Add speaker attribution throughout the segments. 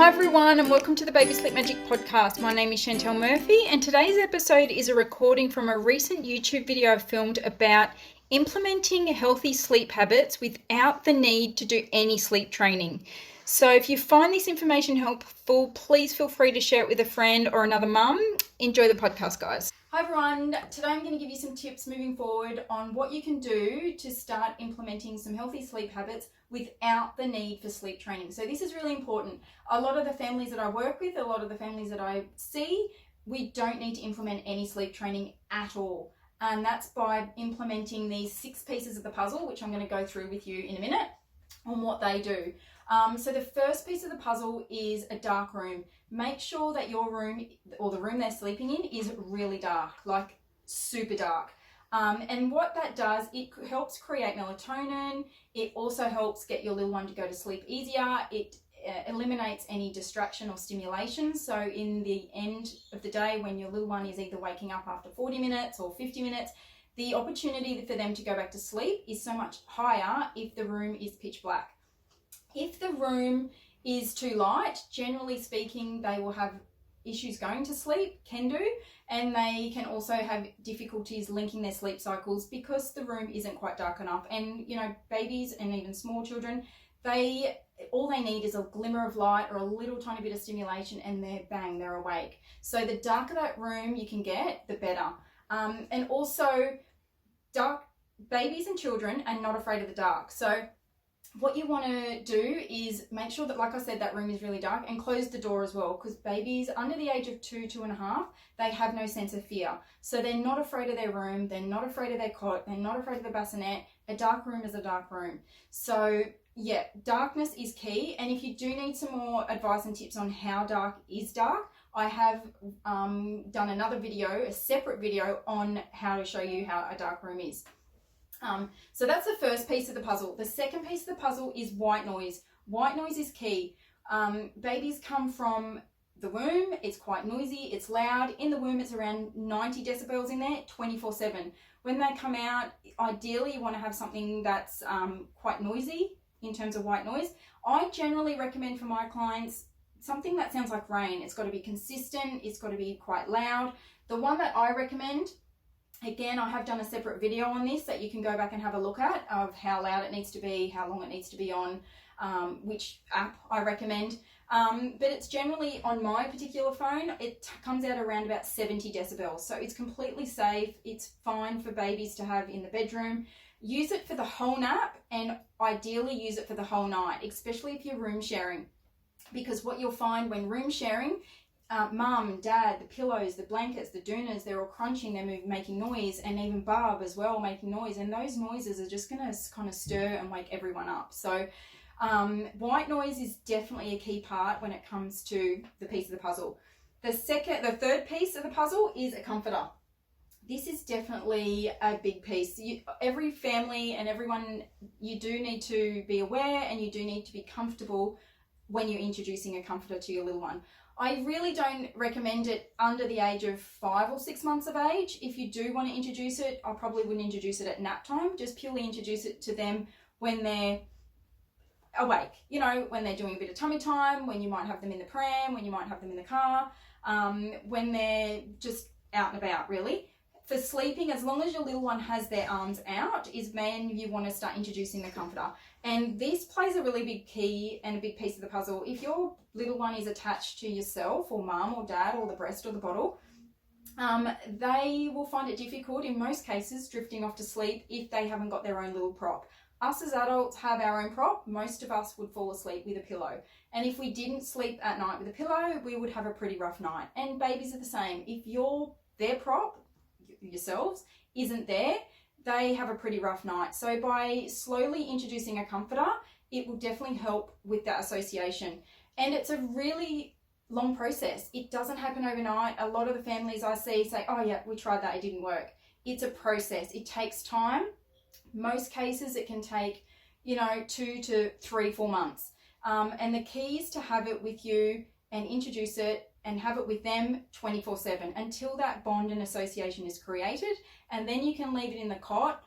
Speaker 1: Hi everyone, and welcome to the Baby Sleep Magic podcast. My name is Chantal Murphy, and today's episode is a recording from a recent YouTube video I filmed about implementing healthy sleep habits without the need to do any sleep training. So if you find this information helpful, please feel free to share it with a friend or another mum. Enjoy the podcast, guys. Hi everyone, today I'm going to give you some tips moving forward on what you can do to start implementing some healthy sleep habits without the need for sleep training. So this is really important. A lot of the families that I work with, a lot of the families that I see, we don't need to implement any sleep training at all. And that's by implementing these 6 pieces of the puzzle, which I'm going to go through with you in a minute on what they do. So the first piece of the puzzle is a dark room. Make sure that your room or the room they're sleeping in is really dark, like super dark. And what that does, it helps create melatonin. It also helps get your little one to go to sleep easier. It eliminates any distraction or stimulation. So in the end of the day, when your little one is either waking up after 40 minutes or 50 minutes, the opportunity for them to go back to sleep is so much higher if the room is pitch black. If the room is too light, generally speaking, they will have issues going to sleep, and they can also have difficulties linking their sleep cycles because the room isn't quite dark enough. And babies and even small children, all they need is a glimmer of light or a little tiny bit of stimulation, and they're awake. So the darker that room you can get, the better. And also, babies and children are not afraid of the dark. So what you want to do is make sure that, like I said, that room is really dark, and close the door as well, because babies under the age of 2.5, they have no sense of fear. So they're not afraid of their room, they're not afraid of their cot, they're not afraid of the bassinet. A dark room is a dark room. So yeah, darkness is key. And if you do need some more advice and tips on how dark is dark, I have done another video, a separate video on how to show you how a dark room is. So that's the first piece of the puzzle. The second piece of the puzzle is white noise. White noise is key. Babies come from the womb, it's quite noisy, it's loud. In the womb, it's around 90 decibels in there, 24/7. When they come out, ideally you want to have something that's quite noisy in terms of white noise. I generally recommend for my clients something that sounds like rain. It's got to be consistent, it's got to be quite loud. The one that I recommend, again, I have done a separate video on this that you can go back and have a look at, of how loud it needs to be, how long it needs to be on, which app I recommend. But it's generally on my particular phone, it comes out around about 70 decibels. So it's completely safe. It's fine for babies to have in the bedroom. Use it for the whole nap, and ideally use it for the whole night, especially if you're room sharing. Because what you'll find when room sharing, mum, dad, the pillows, the blankets, the doonas, they're all crunching, they're making noise, and even Barb as well making noise. And those noises are just going to kind of stir and wake everyone up. So white noise is definitely a key part when it comes to the piece of the puzzle. The third piece of the puzzle is a comforter. This is definitely a big piece. Every family and everyone, you do need to be aware, and you do need to be comfortable when you're introducing a comforter to your little one. I really don't recommend it under the age of 5 or 6 months of age. If you do want to introduce it, I probably wouldn't introduce it at nap time. Just purely introduce it to them when they're awake, when they're doing a bit of tummy time, when you might have them in the pram, when you might have them in the car, when they're just out and about, really. For sleeping, as long as your little one has their arms out, is when you want to start introducing the comforter. And this plays a really big key and a big piece of the puzzle. If your little one is attached to yourself or mum or dad or the breast or the bottle, they will find it difficult in most cases drifting off to sleep if they haven't got their own little prop. Us as adults have our own prop. Most of us would fall asleep with a pillow. And if we didn't sleep at night with a pillow, we would have a pretty rough night. And babies are the same. If their prop, yourselves, isn't there, they have a pretty rough night. So by slowly introducing a comforter, it will definitely help with that association. And it's a really long process. It doesn't happen overnight. A lot of the families I see say, oh yeah, we tried that, it didn't work. It's a process. It takes time. Most cases it can take 2 to 3, 4 months. And the key is to have it with you and introduce it and have it with them 24/7 until that bond and association is created. And then you can leave it in the cot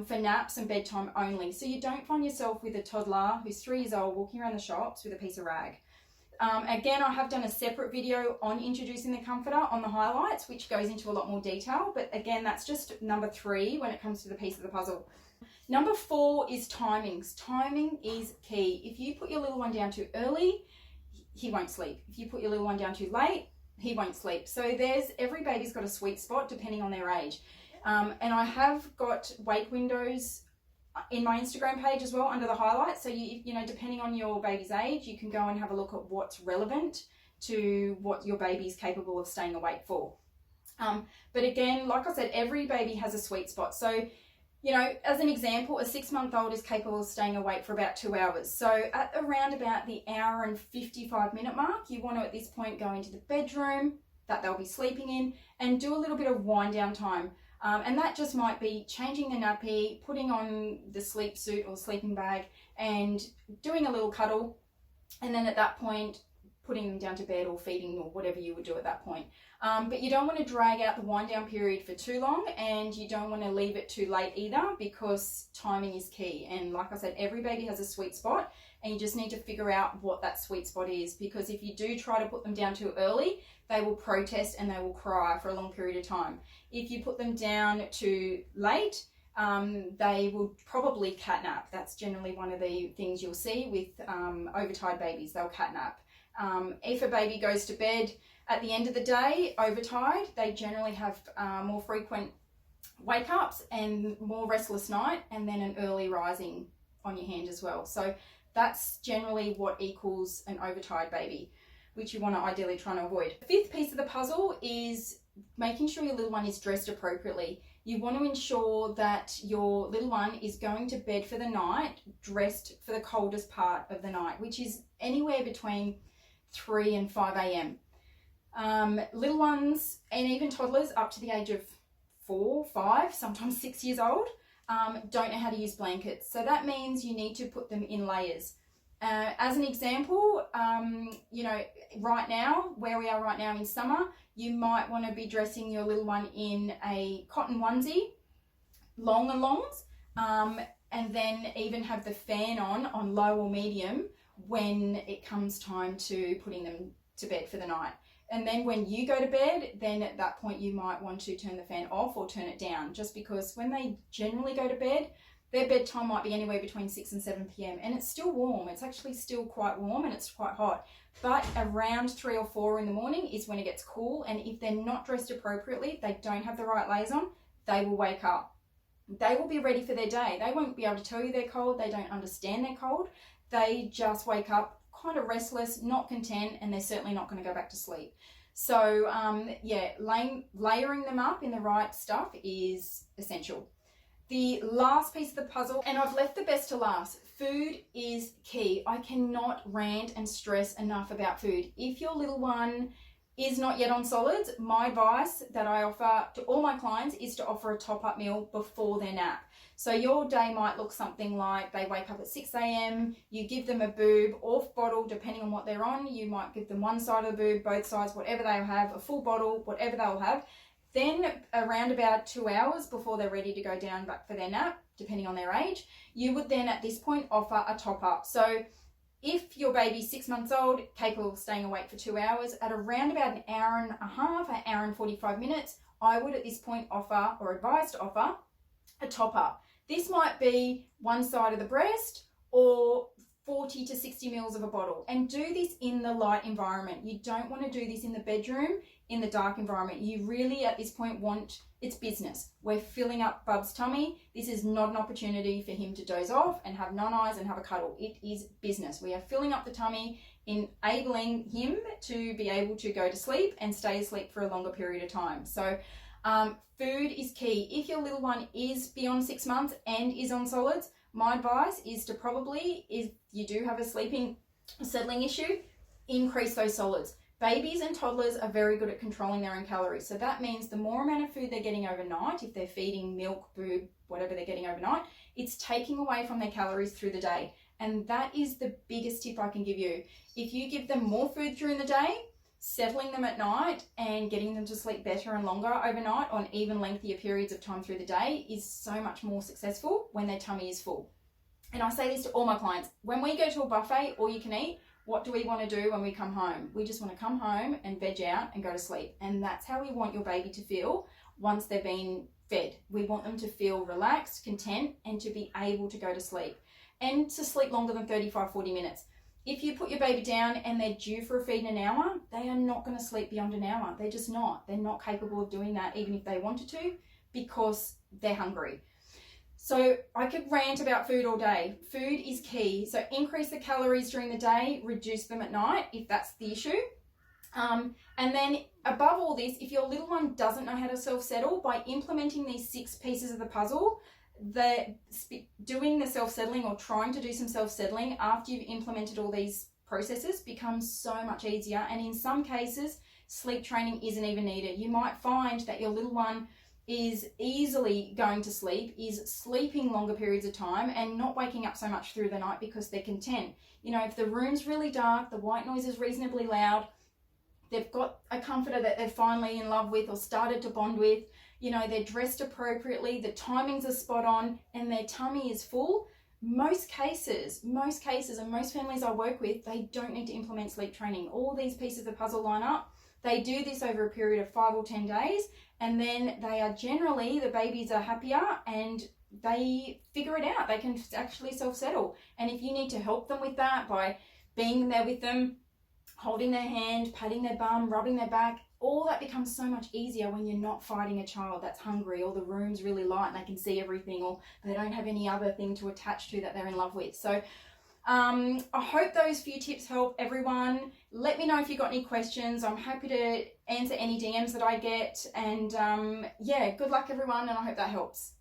Speaker 1: for naps and bedtime only. So you don't find yourself with a toddler who's 3 years old walking around the shops with a piece of rag. Again, I have done a separate video on introducing the comforter on the highlights, which goes into a lot more detail. But again, that's just number 3 when it comes to the piece of the puzzle. Number 4 is timings. Timing is key. If you put your little one down too early, he won't sleep. If you put your little one down too late, he won't sleep. So every baby's got a sweet spot depending on their age. And I have got wake windows in my Instagram page as well under the highlights. So you know, depending on your baby's age, you can go and have a look at what's relevant to what your baby's capable of staying awake for. But again, like I said, every baby has a sweet spot. So, you know, as an example, a 6-month-old is capable of staying awake for about 2 hours. So at around about the hour and 55-minute mark, you want to at this point go into the bedroom that they'll be sleeping in and do a little bit of wind down time. And that just might be changing the nappy, putting on the sleep suit or sleeping bag and doing a little cuddle. And then at that point, putting them down to bed or feeding or whatever you would do at that point. But you don't want to drag out the wind down period for too long, and you don't want to leave it too late either, because timing is key. And like I said, every baby has a sweet spot, and you just need to figure out what that sweet spot is, because if you do try to put them down too early, they will protest and they will cry for a long period of time. If you put them down too late, they will probably catnap. That's generally one of the things you'll see with overtired babies. They'll catnap. If a baby goes to bed at the end of the day overtired, they generally have more frequent wake ups and more restless night, and then an early rising on your hand as well. So that's generally what equals an overtired baby, which you want to ideally try to avoid. The 5th piece of the puzzle is making sure your little one is dressed appropriately. You want to ensure that your little one is going to bed for the night dressed for the coldest part of the night, which is anywhere between 3 and 5 a.m. Little ones and even toddlers up to the age of 4, 5, sometimes 6 years old, don't know how to use blankets. So that means you need to put them in layers. As an example, you know, right now, where we are right now in summer, you might want to be dressing your little one in a cotton onesie, long and longs, and then even have the fan on low or medium when it comes time to putting them to bed for the night. And then when you go to bed, then at that point you might want to turn the fan off or turn it down, just because when they generally go to bed, their bedtime might be anywhere between 6 and 7 p.m. and it's still warm. It's actually still quite warm and it's quite hot. But around 3 or 4 in the morning is when it gets cool, and if they're not dressed appropriately, they don't have the right layers on, they will wake up. They will be ready for their day. They won't be able to tell you they're cold. They don't understand they're cold. They just wake up kind of restless, not content, and they're certainly not going to go back to sleep. So yeah, layering them up in the right stuff is essential. The last piece of the puzzle, and I've left the best to last, food is key. I cannot rant and stress enough about food. If your little one is not yet on solids, my advice that I offer to all my clients is to offer a top-up meal before their nap. So your day might look something like they wake up at 6 a.m, you give them a boob, off bottle, depending on what they're on. You might give them one side of the boob, both sides, whatever they'll have, a full bottle, whatever they'll have. Then around about 2 hours before they're ready to go down back for their nap, depending on their age, you would then at this point offer a top-up. So if your baby's 6 months old, capable of staying awake for 2 hours, at around about an hour and a half, an hour and 45 minutes, I would at this point offer, or advise to offer, a top-up. This might be one side of the breast or 40 to 60 mils of a bottle. And do this in the light environment. You don't want to do this in the bedroom, in the dark environment. You really at this point want, it's business. We're filling up Bub's tummy. This is not an opportunity for him to doze off and have non-eyes and have a cuddle. It is business. We are filling up the tummy, enabling him to be able to go to sleep and stay asleep for a longer period of time. So food is key. If your little one is beyond 6 months and is on solids, my advice is to probably, if you do have a settling issue, increase those solids. Babies and toddlers are very good at controlling their own calories. So that means the more amount of food they're getting overnight, if they're feeding milk, boob, whatever they're getting overnight, it's taking away from their calories through the day. And that is the biggest tip I can give you. If you give them more food during the day, settling them at night and getting them to sleep better and longer overnight on even lengthier periods of time through the day is so much more successful when their tummy is full. and I say this to all my clients, when we go to a buffet, all you can eat, what do we want to do when we come home? We just want to come home and veg out and go to sleep. And that's how we want your baby to feel once they've been fed. We want them to feel relaxed, content, and to be able to go to sleep, and to sleep longer than 35-40 minutes. If you put your baby down and they're due for a feed in an hour, they are not going to sleep beyond an hour. They're just not. They're not capable of doing that even if they wanted to, because they're hungry. So I could rant about food all day. Food is key. So increase the calories during the day, reduce them at night if that's the issue. And then above all this, if your little one doesn't know how to self-settle, by implementing these 6 pieces of the puzzle, doing the self-settling or trying to do some self-settling after you've implemented all these processes becomes so much easier. And in some cases, sleep training isn't even needed. You might find that your little one is easily going to sleep, is sleeping longer periods of time and not waking up so much through the night because they're content. You know, if the room's really dark, the white noise is reasonably loud, they've got a comforter that they're finally in love with or started to bond with, you know, they're dressed appropriately, the timings are spot on, and their tummy is full, most cases, and most families I work with, they don't need to implement sleep training. All these pieces of the puzzle line up. They do this over a period of 5 or 10 days, and then they are generally, the babies are happier and they figure it out. They can actually self-settle. And if you need to help them with that by being there with them, holding their hand, patting their bum, rubbing their back, all that becomes so much easier when you're not fighting a child that's hungry, or the room's really light and they can see everything, or they don't have any other thing to attach to that they're in love with. So I hope those few tips help everyone. Let me know if you've got any questions. I'm happy to answer any DMs that I get. And yeah, good luck everyone, and I hope that helps.